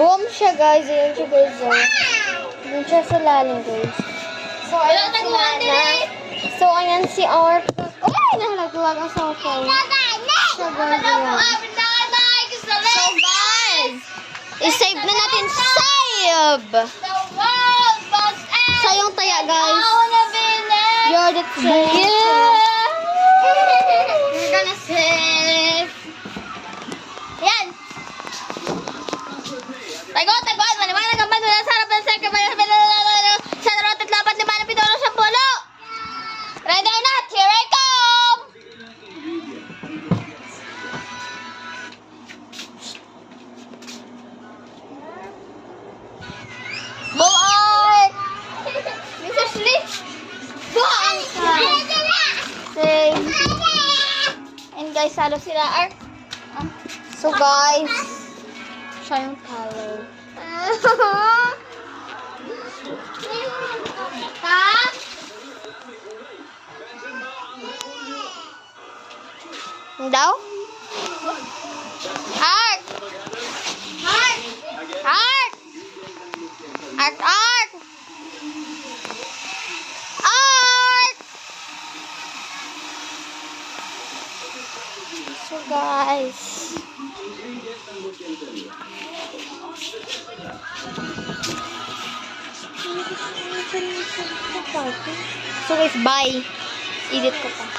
Boom siya, guys. Ayan siya, guys. Ayan siya sa lalim, guys. So, ayan si Nana. So, ayan si Art. Uy! Nahalaglag ang cellphone. So, guys, ayan. So, guys! I-save na natin. Save! Sayang taya, guys. You're the save. We're gonna save. Yan! Tagot! Maliwanag ang bando na sarap ng second. Sa narot at lapat 5 na 7 10. Ready or not? Here I come! Go Art! Miss Ashley! Go Art! Same. And guys, salo sila Art. So guys, siya yung color. Daw? Art! Art! Art! Art! Art! Art! So guys, so guys, bye. Edit ko pa.